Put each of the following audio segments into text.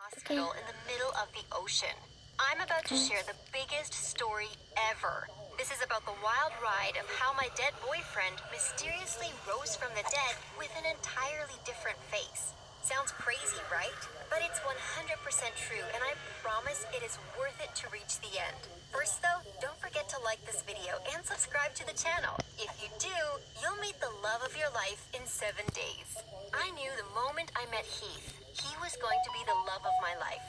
hospital in the middle of the ocean. I'm about to share the biggest story ever. This is about the wild ride of how my dead boyfriend mysteriously rose from the dead with an entirely different face. Sounds crazy, right? But it's 100% true, and I promise it is worth it to reach the end. First though, don't forget to like this video and subscribe to the channel. If you do, you'll meet the love of your life in 7 days. I knew the moment I met Heath, he was going to be the love of my life.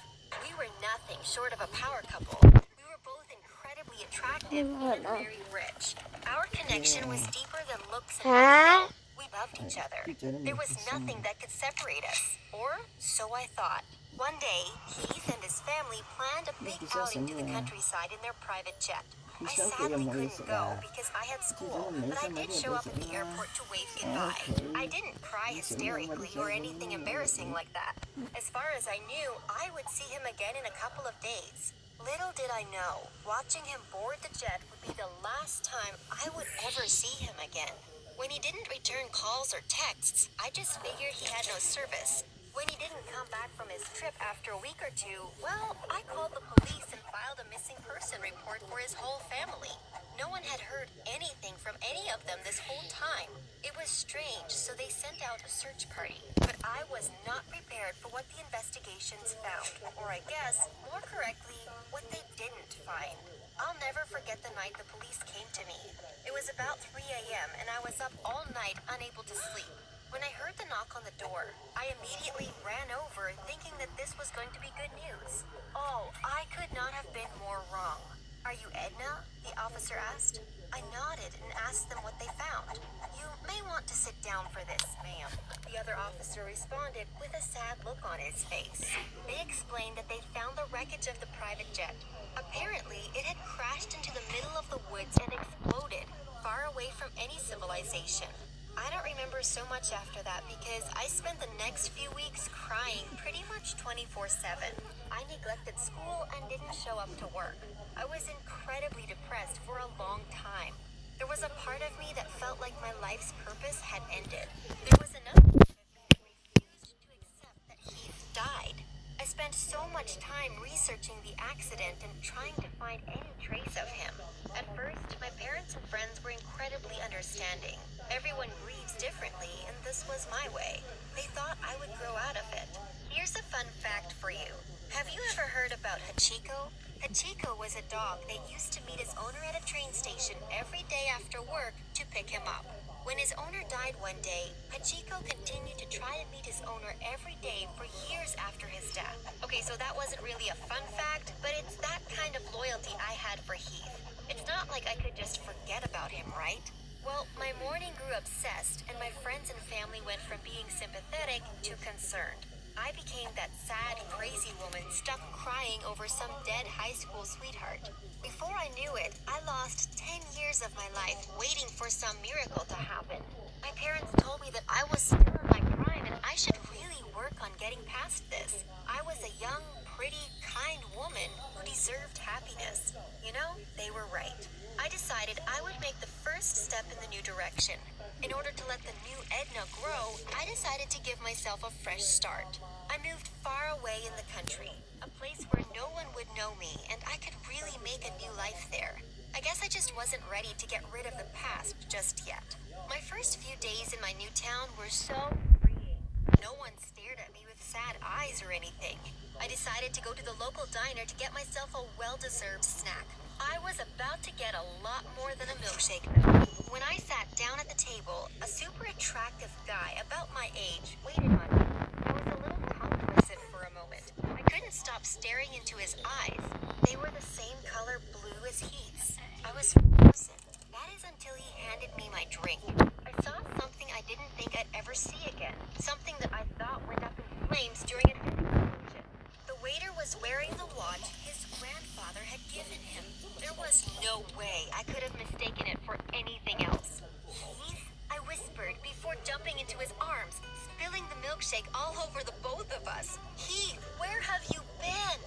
We were nothing short of a power couple. We were both incredibly attractive and very rich. Our connection was deeper than looks and money. We loved each other. There was nothing that could separate us. Or so I thought. One day, Heath and his family planned a big outing to the countryside in their private jet. I sadly couldn't go because I had school, but I did show up at the airport to wave goodbye. I didn't cry hysterically or anything embarrassing like that. As far as I knew, I would see him again in a couple of days. Little did I know, watching him board the jet would be the last time I would ever see him again. When he didn't return calls or texts, I just figured he had no service. When he didn't come back from his trip after a week or two, well, I called the police and filed a missing person report for his whole family. No one had heard anything from any of them this whole time. It was strange, so they sent out a search party. But I was not prepared for what the investigations found, or I guess, more correctly, what they didn't find. I'll never forget the night the police came to me. It was about 3 a.m. and I was up all night unable to sleep. When I heard the knock on the door, I immediately ran over thinking that this was going to be good news. Oh, I could not have been more wrong. "Are you Edna?" the officer asked. I nodded and asked them what they found. "You may want to sit down for this, ma'am." The other officer responded with a sad look on his face. They explained that they found the wreckage of the private jet. Apparently, it had crashed into the middle of the woods and exploded, far away from any civilization. I don't remember so much after that because I spent the next few weeks crying pretty much 24/7. I neglected school and didn't show up to work. I was incredibly depressed for a long time. There was a part of me that felt like my life's purpose had ended. There was another part of me that refused to accept that Heath died. I spent so much time researching the accident and trying to find any trace of him. At first, my parents and friends were incredibly understanding. Everyone grieves differently, and this was my way. They thought I would grow out of it. Here's a fun fact for you. Have you ever heard about Hachiko? Hachiko was a dog that used to meet his owner at a train station every day after work to pick him up. When his owner died one day, Hachiko continued to try and meet his owner every day for years after his death. Okay, so that wasn't really a fun fact, but it's that kind of loyalty I had for Heath. It's not like I could just forget about him, right? Well, my morning grew obsessed, and my friends and family went from being sympathetic to concerned. I became that sad, crazy woman stuck crying over some dead high school sweetheart. Before I knew it, I lost 10 years of my life waiting for some miracle to happen. My parents told me that I was still in my prime and I should really work on getting past this. I was a young, pretty, kind woman who deserved happiness. You know, they were right. I decided I would make the first step in the new direction. In order to let the new Edna grow, I decided to give myself a fresh start. I moved far away in the country, a place where no one would know me and I could really make a new life there. I guess I just wasn't ready to get rid of the past just yet. My first few days in my new town were so freeing. No one stared at me with sad eyes or anything. I decided to go to the local diner to get myself a well-deserved snack. I was about to get a lot more than a milkshake though. When I sat down at the table, a super attractive guy about my age waited on me. I was a little tongue twisted for a moment. I couldn't stop staring into his eyes. They were the same color blue as Heath's. I was frozen. That is until he handed me my drink. I saw something I didn't think I'd ever see again. Something that I thought went up in flames during a physical explosion. The waiter was wearing the watch his grandfather had given him. There was no way I could have mistaken it for anything else. "Heath?" I whispered before jumping into his arms, spilling the milkshake all over the both of us. "Heath, where have you been?"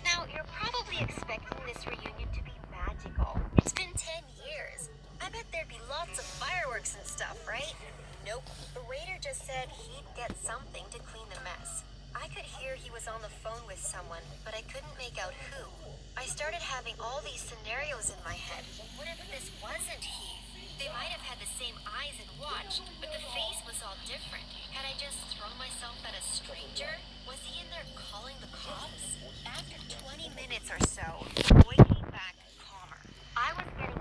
Now, you're probably expecting this reunion to be magical. It's been 10 years. I bet there'd be lots of fireworks and stuff, right? Nope. The waiter just said he'd get something to clean the mess. I could hear he was on the phone phone with someone, but I couldn't make out who. I started having all these scenarios in my head. What if this wasn't Heath? They might have had the same eyes and watch, but the face was all different. Had I just thrown myself at a stranger? Was he in there calling the cops? After 20 minutes or so, the boy came back calmer. I was getting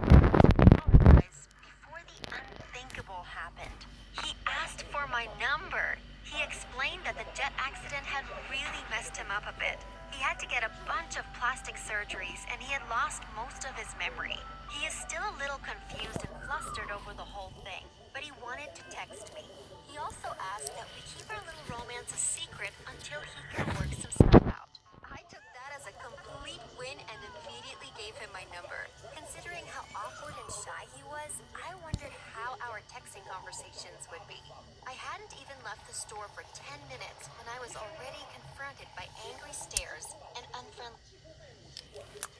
guys before the unthinkable happened. He asked for my number. He explained that the jet accident had really messed him up a bit. He had to get a bunch of plastic surgeries and he had lost most of his memory. He is still a little confused and flustered over the whole thing, but he wanted to text me. He also asked that we keep our little romance a secret until he can work some stuff out. I took that as a complete win and immediately gave him my number. Considering how awkward and shy he was, I wondered how our texting conversations would be. I hadn't even left the store for 10 minutes when I was already confronted by angry stares and unfriendly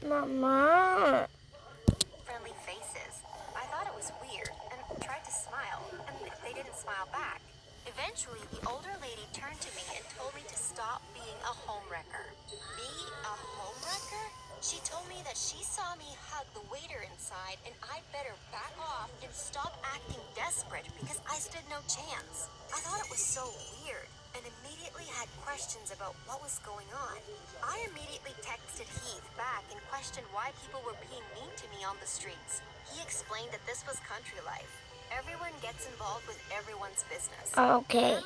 Mama. faces. I thought it was weird and tried to smile, and they didn't smile back. Eventually, the older lady turned to me and told me to stop being a homewrecker. Me, a homewrecker? She told me that she saw me hug the waiter inside and I'd better back off and stop acting desperate because I stood no chance. I thought it was so weird and immediately had questions about what was going on. I immediately texted Heath back and questioned why people were being mean to me on the streets. He explained that this was country life. Everyone gets involved with everyone's business. Okay.